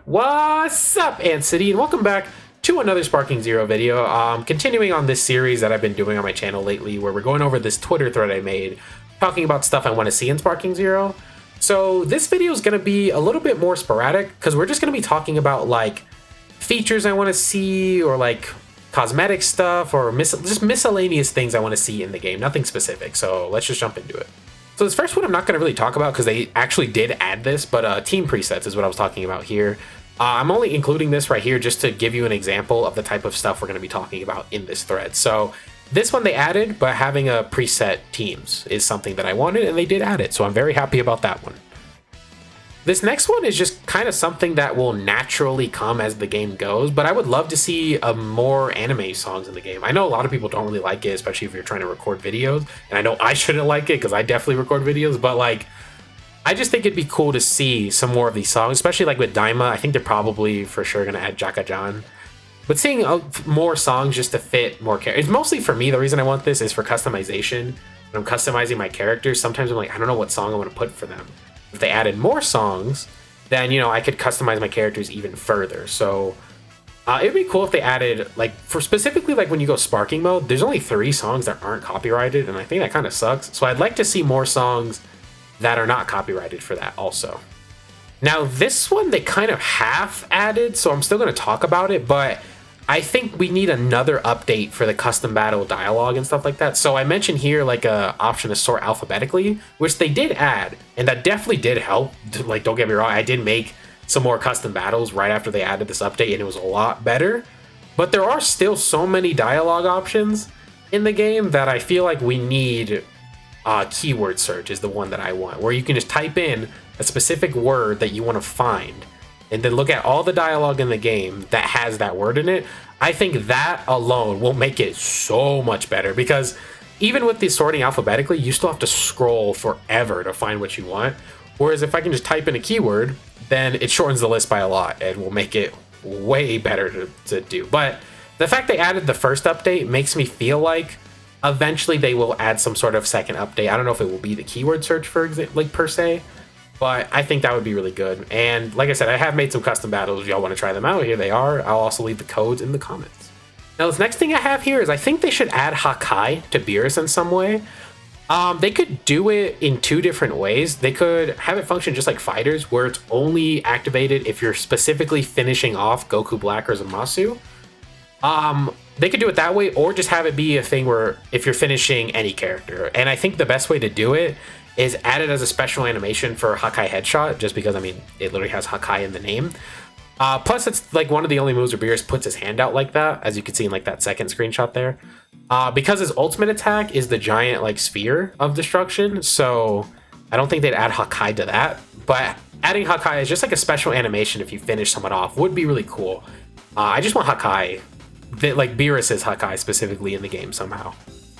What's up, Ant City, and welcome back to another Sparking Zero video. Continuing on this series that I've been doing on my channel lately, where we're going over this Twitter thread I made, talking about stuff I want to see in Sparking Zero. So this video is going to be a little bit more sporadic, because we're just going to be talking about, like, features I want to see, or, like, cosmetic stuff, or just miscellaneous things I want to see in the game. Nothing specific, so let's just jump into it. So this first one I'm not going to really talk about because they actually did add this, but team presets is what I was talking about here. I'm only including this right here just to give you an example of the type of stuff we're going to be talking about in this thread. So this one they added, but having a preset teams is something that I wanted, and they did add it, so I'm very happy about that one. This next one is just kind of something that will naturally come as the game goes, but I would love to see more anime songs in the game. I know a lot of people don't really like it, especially if you're trying to record videos, and I know I shouldn't like it because I definitely record videos, but like, I just think it'd be cool to see some more of these songs, especially like with Daima. I think they're probably for sure going to add Jaka-Jan. But seeing more songs just to fit more characters. Mostly for me, the reason I want this is for customization. When I'm customizing my characters, sometimes I'm like, I don't know what song I want to put for them. If they added more songs, then, you know, I could customize my characters even further. So it'd be cool if they added, like, for specifically, like, when you go sparking mode, there's only 3 songs that aren't copyrighted, and I think that kind of sucks. So I'd like to see more songs that are not copyrighted for that also. Now this one they kind of half added, so I'm still going to talk about it, but I think we need another update for the custom battle dialogue and stuff like that. So I mentioned here like a option to sort alphabetically, which they did add, and that definitely did help. Like, don't get me wrong, I did make some more custom battles right after they added this update, and it was a lot better. But there are still so many dialogue options in the game that I feel like we need keyword search is the one that I want, where you can just type in a specific word that you want to find and then look at all the dialogue in the game that has that word in it. I think that alone will make it so much better, because even with the sorting alphabetically, you still have to scroll forever to find what you want. Whereas if I can just type in a keyword, then it shortens the list by a lot and will make it way better to do. But the fact they added the first update makes me feel like eventually they will add some sort of second update. I don't know if it will be the keyword search per se, but I think that would be really good. And like I said, I have made some custom battles. If y'all want to try them out, here they are. I'll also leave the codes in the comments. Now this next thing I have here is I think they should add Hakai to Beerus in some way. They could do it in 2 different ways. They could have it function just like fighters, where it's only activated if you're specifically finishing off Goku Black or Zamasu. They could do it that way, or just have it be a thing where if you're finishing any character. And I think the best way to do it is add it as a special animation for Hakai Headshot, just because, I mean, it literally has Hakai in the name. Plus, it's like one of the only moves where Beerus puts his hand out like that, as you can see in like that second screenshot there. Because his ultimate attack is the giant like sphere of destruction, so I don't think they'd add Hakai to that. But adding Hakai as just like a special animation if you finish someone off would be really cool. I just want Hakai, like Beerus's Hakai specifically in the game somehow.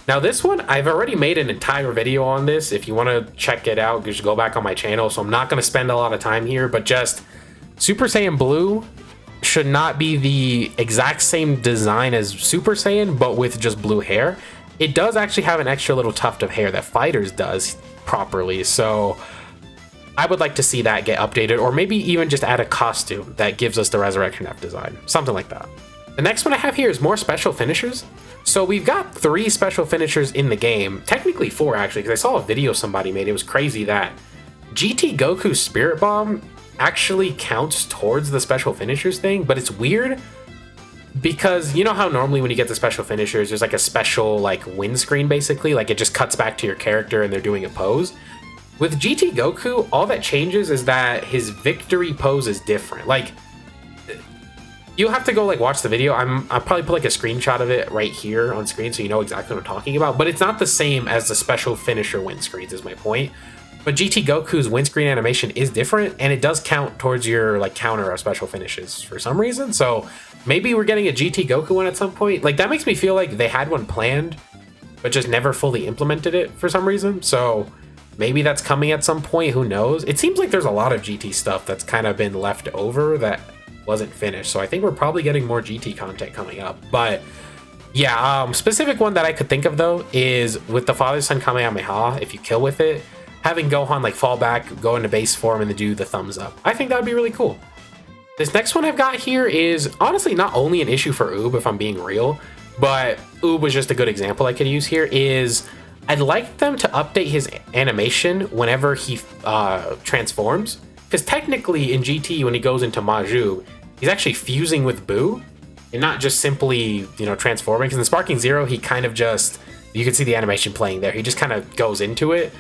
Now this one, I've already made an entire video on this. If you want to check it out, just go back on my channel. So I'm not going to spend a lot of time here, but just Super Saiyan Blue should not be the exact same design as Super Saiyan, but with just blue hair. It does actually have an extra little tuft of hair that Fighters does properly. So I would like to see that get updated, or maybe even just add a costume that gives us the Resurrection F design, something like that. The next one I have here is more special finishers. So we've got 3 special finishers in the game, technically 4 actually, because I saw a video somebody made. It was crazy that GT Goku's Spirit Bomb actually counts towards the special finishers thing, but it's weird because you know how normally when you get the special finishers, there's like a special like windscreen basically, like it just cuts back to your character and they're doing a pose. With GT Goku, all that changes is that his victory pose is different. Like, you'll have to go like watch the video. I'll probably put like a screenshot of it right here on screen so you know exactly what I'm talking about. But it's not the same as the special finisher windscreens is my point. But GT Goku's windscreen animation is different, and it does count towards your like counter of special finishes for some reason. So maybe we're getting a GT Goku one at some point. Like, that makes me feel like they had one planned, but just never fully implemented it for some reason. So maybe that's coming at some point. Who knows? It seems like there's a lot of GT stuff that's kind of been left over that wasn't finished, so I think we're probably getting more GT content coming up. But yeah, specific one that I could think of though is with the Father Son Kamehameha. If you kill with it, having Gohan like fall back, go into base form, and then do the thumbs up. I think that would be really cool. This next one I've got here is honestly not only an issue for Oob, if I'm being real, but Oob was just a good example I could use here, is I'd like them to update his animation whenever he transforms. Because technically in GT, when he goes into Maju, he's actually fusing with Boo, and not just simply, transforming. Because in Sparking Zero, he kind of just, you can see the animation playing there, he just kind of goes into it.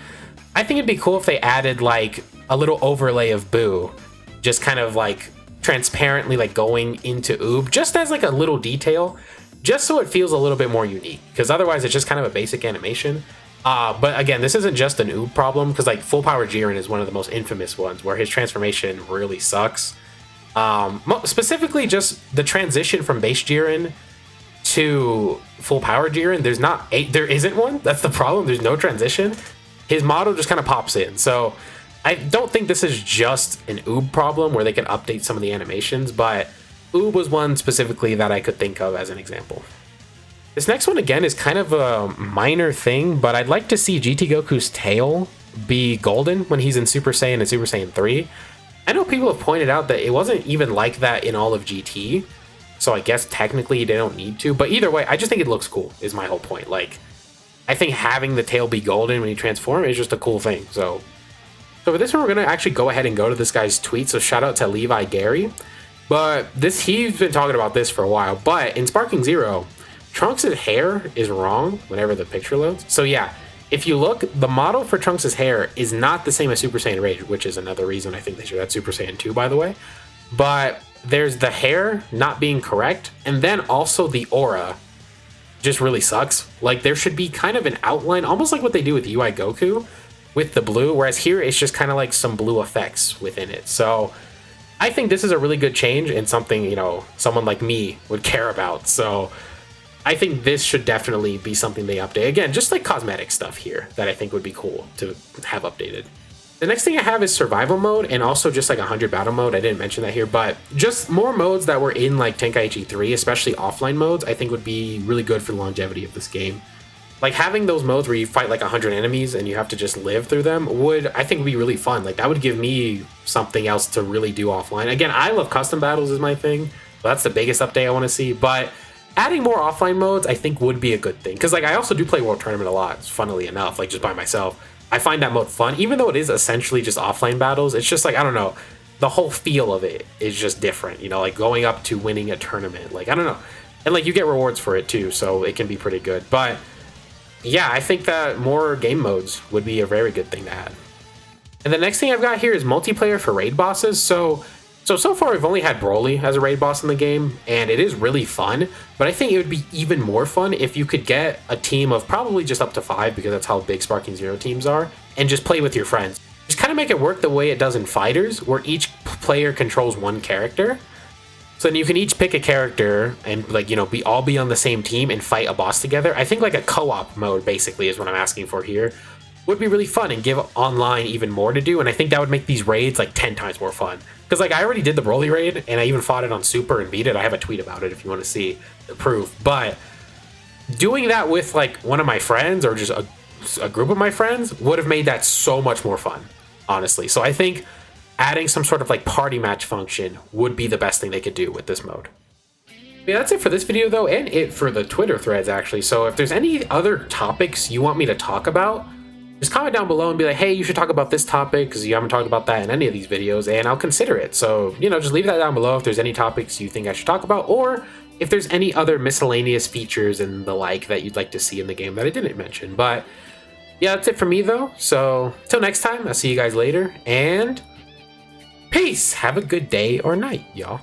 I think it'd be cool if they added like a little overlay of Boo, just kind of like transparently like going into Oob, just as like a little detail, just so it feels a little bit more unique, because otherwise it's just kind of a basic animation. But again, this isn't just an Oob problem, because like Full Power Jiren is one of the most infamous ones where his transformation really sucks. Specifically just the transition from base Jiren to Full Power Jiren, there isn't one. That's the problem. There's no transition. His model just kind of pops in. So I don't think this is just an Oob problem where they can update some of the animations, but Oob was one specifically that I could think of as an example. This next one, again, is kind of a minor thing, but I'd like to see GT Goku's tail be golden when he's in Super Saiyan and Super Saiyan 3. I know people have pointed out that it wasn't even like that in all of GT, so I guess technically they don't need to, but either way, I just think it looks cool, is my whole point. Like, I think having the tail be golden when you transform is just a cool thing, so for this one, we're going to actually go ahead and go to this guy's tweet, so shout out to Levi Gary. But he's been talking about this for a while, but in Sparking Zero, Trunks' hair is wrong whenever the picture loads. So yeah, if you look, the model for Trunks' hair is not the same as Super Saiyan Rage, which is another reason I think they should add Super Saiyan 2, by the way. But there's the hair not being correct, and then also the aura just really sucks. Like, there should be kind of an outline, almost like what they do with UI Goku, with the blue, whereas here it's just kind of like some blue effects within it. So I think this is a really good change and something, someone like me would care about. So I think this should definitely be something they update. Again, just like cosmetic stuff here that I think would be cool to have updated. The next thing I have is survival mode, and also just like 100 battle mode. I didn't mention that here, but just more modes that were in like Tenkaichi 3, especially offline modes, I think would be really good for the longevity of this game. Like, having those modes where you fight like 100 enemies and you have to just live through them I think would be really fun. Like, that would give me something else to really do offline. Again, I love custom battles is my thing. So that's the biggest update I want to see. But adding more offline modes, I think, would be a good thing. Because, like, I also do play World Tournament a lot, funnily enough, like, just by myself. I find that mode fun. Even though it is essentially just offline battles, it's just, like, I don't know. The whole feel of it is just different. Like, going up to winning a tournament. Like, I don't know. And, like, you get rewards for it, too. So it can be pretty good. But yeah, I think that more game modes would be a very good thing to add. And the next thing I've got here is multiplayer for raid bosses. So far we've only had Broly as a raid boss in the game, and it is really fun, but I think it would be even more fun if you could get a team of probably just up to 5, because that's how big Sparking Zero teams are, and just play with your friends. Just kind of make it work the way it does in Fighters, where each player controls one character. So then you can each pick a character and, like, all be on the same team and fight a boss together. I think like a co-op mode basically is what I'm asking for here. Would be really fun and give online even more to do, and I think that would make these raids like 10 times more fun. Because, like, I already did the Broly raid, and I even fought it on Super and beat it. I have a tweet about it if you want to see the proof. But doing that with, like, one of my friends or just a group of my friends would have made that so much more fun, honestly. So I think adding some sort of like party match function would be the best thing they could do with this mode. Yeah, that's it for this video though, and it for the Twitter threads actually. So if there's any other topics you want me to talk about, just comment down below and be like, hey, you should talk about this topic because you haven't talked about that in any of these videos, and I'll consider it. So, just leave that down below if there's any topics you think I should talk about, or if there's any other miscellaneous features and the like that you'd like to see in the game that I didn't mention. But yeah, that's it for me though. So till next time, I'll see you guys later, and peace. Have a good day or night, y'all.